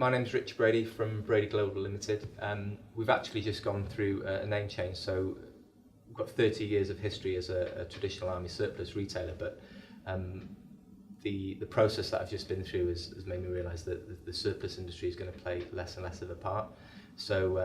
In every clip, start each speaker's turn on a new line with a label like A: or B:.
A: My name's Brady from Brady Global Limited. We've actually just gone through a name change, so we've got 30 years of history as a traditional army surplus retailer, but the process that I've just been through has made me realise that the surplus industry is going to play less and less of a part. So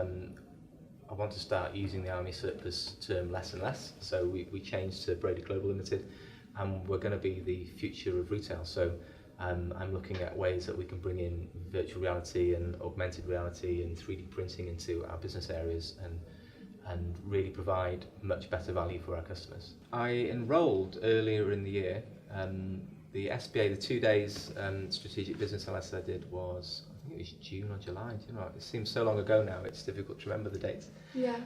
A: I want to start using the army surplus term less and less. So we changed to Brady Global Limited, and we're going to be the future of retail. So I'm looking at ways that we can bring in virtual reality and augmented reality and 3D printing into our business areas and really provide much better value for our customers. I enrolled earlier in the year. The SBA, the 2 days strategic business analysis I did was, I think it was June or July. You know, it seems so long ago now, it's difficult to remember the dates.
B: Yeah.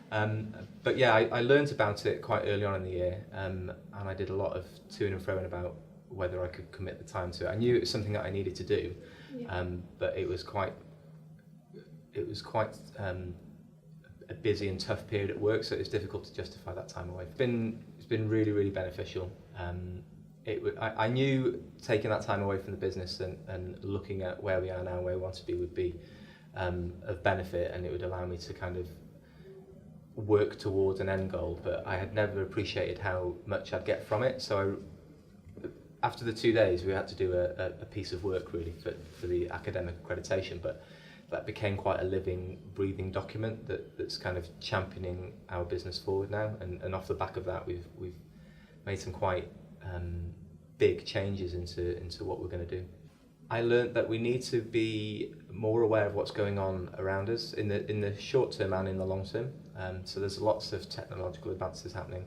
A: But yeah, I learned about it quite early on in the year, and I did a lot of to and fro about whether I could commit the time to it. I knew it was something that I needed to do, but it was quite a busy and tough period at work, so it was difficult to justify that time away. It's been really, really beneficial. I knew taking that time away from the business and looking at where we are now, where we want to be, would be of benefit, and it would allow me to kind of work towards an end goal, but I had never appreciated how much I'd get from it. So after the 2 days, we had to do a piece of work really for the academic accreditation, but that became quite a living, breathing document that's kind of championing our business forward now. And off the back of that, we've made some quite big changes into what we're going to do. I learned that we need to be more aware of what's going on around us in the short term and in the long term. So there's lots of technological advances happening.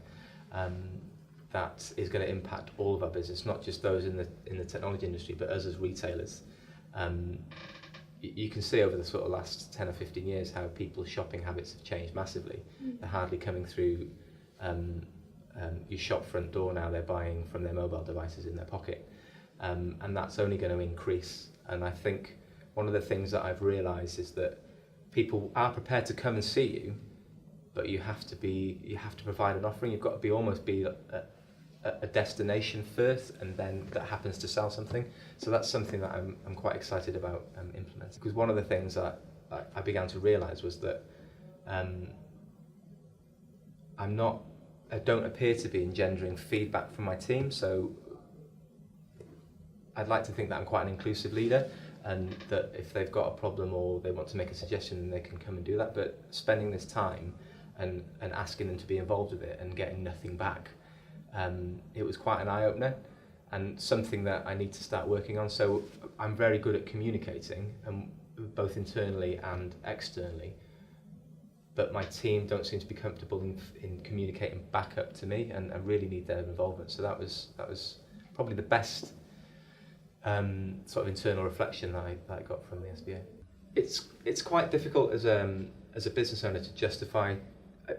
A: That is going to impact all of our business, not just those in the technology industry, but us as retailers. You can see over the sort of last 10 or 15 years how people's shopping habits have changed massively. They're hardly coming through your shop front door now, they're buying from their mobile devices in their pocket. And that's only going to increase. And I think one of the things that I've realised is that people are prepared to come and see you, but you have to provide an offering. You've got to be almost a destination first, and then that happens to sell something. So that's something that I'm quite excited about implementing. Because one of the things that I began to realise was that I don't appear to be engendering feedback from my team. So I'd like to think that I'm quite an inclusive leader, and that if they've got a problem or they want to make a suggestion, then they can come and do that. But spending this time and asking them to be involved with it and getting nothing back, it was quite an eye-opener and something that I need to start working on. So I'm very good at communicating, both internally and externally, but my team don't seem to be comfortable in communicating back up to me, and I really need their involvement. So that was probably the best sort of internal reflection that I got from the SBA. It's quite difficult as a business owner to justify,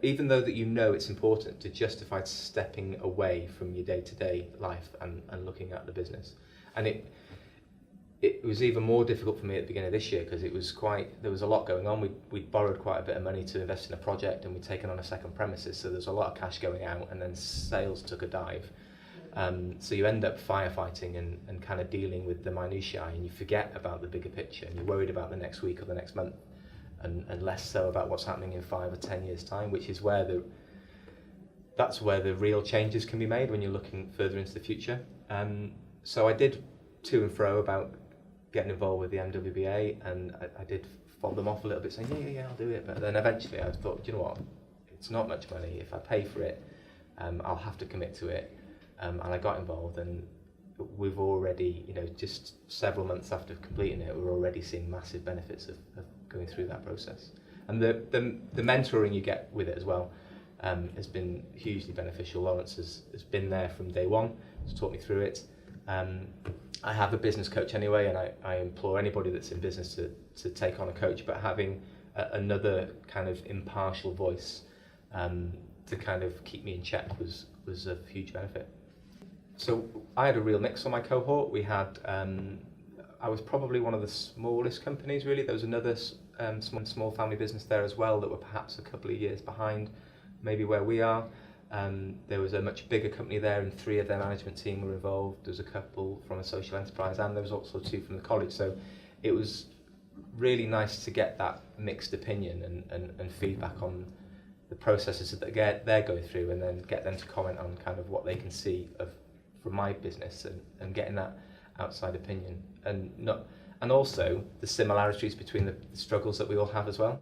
A: even though that you know it's important, to justify stepping away from your day-to-day life and looking at the business. And it was even more difficult for me at the beginning of this year, because there was a lot going on. We'd borrowed quite a bit of money to invest in a project, and we'd taken on a second premises, so there's a lot of cash going out, and then sales took a dive. So you end up firefighting and kind of dealing with the minutiae, and you forget about the bigger picture, and you're worried about the next week or the next month, and less so about what's happening in 5 or 10 years' time, which is that's where the real changes can be made when you're looking further into the future. So I did to and fro about getting involved with the MWBA, and I did fob them off a little bit, saying yeah, I'll do it. But then eventually I thought, do you know what? It's not much money. If I pay for it, I'll have to commit to it. And I got involved, and we've already, just several months after completing it, we're already seeing massive benefits of going through that process. And the mentoring you get with it as well has been hugely beneficial. Lawrence has been there from day one, has taught me through it. I have a business coach anyway, and I implore anybody that's in business to take on a coach, but having another kind of impartial voice to kind of keep me in check was a huge benefit. So I had a real mix on my cohort. We had, I was probably one of the smallest companies really. There was another small family business there as well that were perhaps a couple of years behind maybe where we are. There was a much bigger company there, and 3 of their management team were involved. There was a couple from a social enterprise, and there was also 2 from the college. So it was really nice to get that mixed opinion and feedback on the processes that they're going through, and then get them to comment on kind of what they can see from my business, and getting that outside opinion, and also the similarities between the struggles that we all have as well.